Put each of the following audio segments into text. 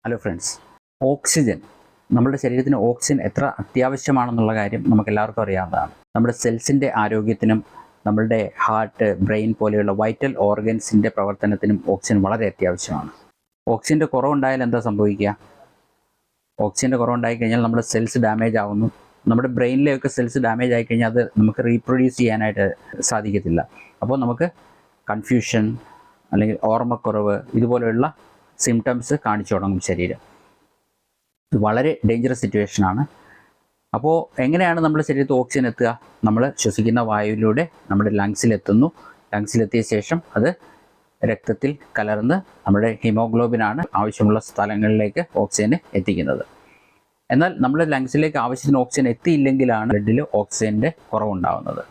Hello friends, oxygen നമ്മുടെ ശരീരത്തിന് oxygen എത്ര അത്യാവശ്യമാണെന്നുള്ള കാര്യം നമുക്കെല്ലാവർക്കും അറിയാവുന്നതാണ്. നമ്മുടെ സെൽസിൻ്റെ ആരോഗ്യത്തിനും നമ്മളുടെ ഹാർട്ട്, ബ്രെയിൻ പോലെയുള്ള വൈറ്റൽ ഓർഗൻസിൻ്റെ പ്രവർത്തനത്തിനും ഓക്സിജൻ വളരെ അത്യാവശ്യമാണ്. ഓക്സിജൻ്റെ കുറവുണ്ടായാൽ എന്താ സംഭവിക്കുക? ഓക്സിജൻ്റെ കുറവുണ്ടായിക്കഴിഞ്ഞാൽ നമ്മുടെ സെൽസ് ഡാമേജ് ആവുന്നു. നമ്മുടെ ബ്രെയിനിലെയൊക്കെ സെൽസ് ഡാമേജ് ആയിക്കഴിഞ്ഞാൽ അത് നമുക്ക് റീപ്രൊഡ്യൂസ് ചെയ്യാനായിട്ട് സാധിക്കത്തില്ല. അപ്പോൾ നമുക്ക് കൺഫ്യൂഷൻ അല്ലെങ്കിൽ ഓർമ്മക്കുറവ് ഇതുപോലെയുള്ള സിംറ്റംസ് കാണിച്ചു തുടങ്ങും ശരീരം. ഇത് വളരെ ഡേഞ്ചറസ് സിറ്റുവേഷനാണ്. അപ്പോൾ എങ്ങനെയാണ് നമ്മുടെ ശരീരത്തിൽ ഓക്സിജൻ എത്തുക? നമ്മൾ ശ്വസിക്കുന്ന വായുവിലൂടെ നമ്മുടെ ലങ്സിലെത്തുന്നു. ലങ്സിലെത്തിയ ശേഷം അത് രക്തത്തിൽ കലർന്ന് നമ്മുടെ ഹീമോഗ്ലോബിനാണ് ആവശ്യമുള്ള സ്ഥലങ്ങളിലേക്ക് ഓക്സിജനെ എത്തിക്കുന്നത്. എന്നാൽ നമ്മുടെ ലങ്സിലേക്ക് ആവശ്യത്തിന് ഓക്സിജൻ എത്തിയില്ലെങ്കിലാണ് ബ്ലഡിൽ ഓക്സിജൻ്റെ കുറവുണ്ടാകുന്നത്.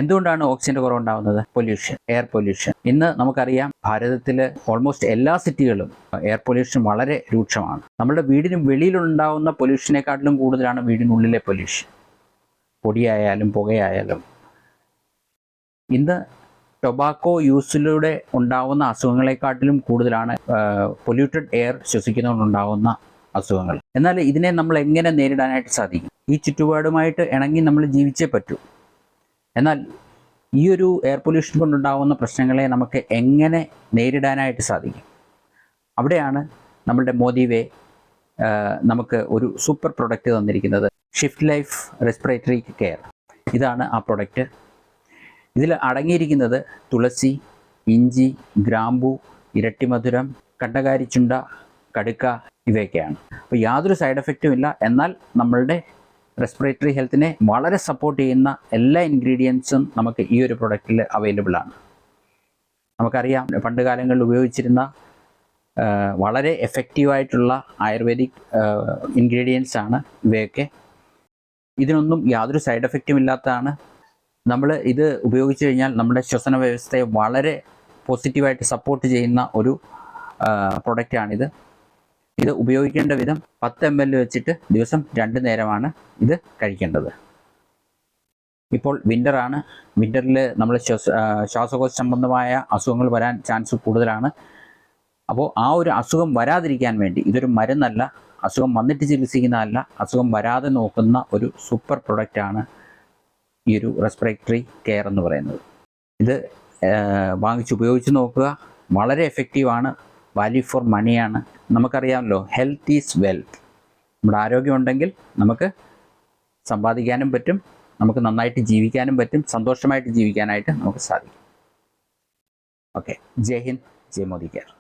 എന്തുകൊണ്ടാണ് ഓക്സിജൻ്റെ കുറവുണ്ടാകുന്നത്? Pollution, air pollution. ഇന്ന് നമുക്കറിയാം, ഭാരതത്തിൽ ഓൾമോസ്റ്റ് എല്ലാ സിറ്റികളും എയർ പൊല്യൂഷൻ വളരെ രൂക്ഷമാണ്. നമ്മുടെ വീടിന് വെളിയിലുണ്ടാകുന്ന പൊല്യൂഷനെക്കാട്ടിലും കൂടുതലാണ് വീടിനുള്ളിലെ പൊല്യൂഷൻ. പൊടിയായാലും പുകയായാലും. ഇന്ന് ടൊബാക്കോ യൂസിലൂടെ ഉണ്ടാകുന്ന അസുഖങ്ങളെക്കാട്ടിലും കൂടുതലാണ് പൊല്യൂട്ടഡ് എയർ ശ്വസിക്കുന്നതുകൊണ്ടുണ്ടാകുന്ന അസുഖങ്ങൾ. എന്നാൽ ഇതിനെ നമ്മൾ എങ്ങനെ നേരിടാനായിട്ട് സാധിക്കും? ഈ ചുറ്റുപാടുമായിട്ട് ഇണങ്ങി നമ്മൾ ജീവിച്ചേ പറ്റൂ. എന്നാൽ ഈ ഒരു എയർ പൊല്യൂഷൻ കൊണ്ടുണ്ടാകുന്ന പ്രശ്നങ്ങളെ നമുക്ക് എങ്ങനെ നേരിടാനായിട്ട് സാധിക്കും? അവിടെയാണ് നമ്മളുടെ മോദി വേ നമുക്ക് ഒരു സൂപ്പർ പ്രൊഡക്റ്റ് തന്നിരിക്കുന്നത്. Shift life respiratory care. ഇതാണ് ആ പ്രൊഡക്റ്റ്. ഇതിൽ അടങ്ങിയിരിക്കുന്നത് തുളസി, ഇഞ്ചി, ഗ്രാമ്പു, ഇരട്ടിമധുരം, കണ്ടകാരിച്ചുണ്ട, കടുക്ക ഇവയൊക്കെയാണ്. അപ്പോൾ യാതൊരു സൈഡ് എഫക്റ്റും ഇല്ല. എന്നാൽ നമ്മളുടെ റെസ്പിറേറ്ററി ഹെൽത്തിനെ വളരെ സപ്പോർട്ട് ചെയ്യുന്ന എല്ലാ ഇൻഗ്രീഡിയൻസും നമുക്ക് ഈ ഒരു പ്രൊഡക്റ്റിൽ അവൈലബിൾ ആണ്. നമുക്കറിയാം, പണ്ട് കാലങ്ങളിൽ ഉപയോഗിച്ചിരുന്ന വളരെ എഫക്റ്റീവായിട്ടുള്ള ആയുർവേദിക് ഇൻഗ്രീഡിയൻസ് ആണ് ഇവയൊക്കെ. ഇതിനൊന്നും യാതൊരു സൈഡ് എഫക്റ്റും ഇല്ലാത്തതാണ്. നമ്മൾ ഇത് ഉപയോഗിച്ച് കഴിഞ്ഞാൽ നമ്മുടെ ശ്വസന വ്യവസ്ഥയെ വളരെ പോസിറ്റീവായിട്ട് സപ്പോർട്ട് ചെയ്യുന്ന ഒരു പ്രൊഡക്റ്റാണിത്. ഇത് ഉപയോഗിക്കേണ്ട വിധം 10 ml വെച്ചിട്ട് ദിവസം 2 നേരമാണ് ഇത് കഴിക്കേണ്ടത്. ഇപ്പോൾ വിൻ്ററാണ്. വിൻ്ററിൽ നമ്മൾ ശ്വാസകോശ സംബന്ധമായ അസുഖങ്ങൾ വരാൻ ചാൻസ് കൂടുതലാണ്. അപ്പോൾ ആ ഒരു അസുഖം വരാതിരിക്കാൻ വേണ്ടി, ഇതൊരു മരുന്നല്ല, അസുഖം വന്നിട്ട് ചികിത്സിക്കുന്നതല്ല, അസുഖം വരാതെ നോക്കുന്ന ഒരു സൂപ്പർ പ്രൊഡക്റ്റാണ് ഈ ഒരു റെസ്പിറേറ്ററി കെയർ എന്ന് പറയുന്നത്. ഇത് വാങ്ങിച്ച് ഉപയോഗിച്ച് നോക്കുക. വളരെ എഫക്റ്റീവാണ്. വാല്യൂ ഫോർ മണിയാണ്. നമുക്കറിയാമല്ലോ, ഹെൽത്ത് ഈസ് വെൽത്ത്. നമ്മുടെ ആരോഗ്യമുണ്ടെങ്കിൽ നമുക്ക് സമ്പാദിക്കാനും പറ്റും, നമുക്ക് നന്നായിട്ട് ജീവിക്കാനും പറ്റും, സന്തോഷമായിട്ട് ജീവിക്കാനായിട്ട് നമുക്ക് സാധിക്കും. ഓക്കെ, ജയ് ഹിന്ദ്, ജയ് മോദി കെയർ.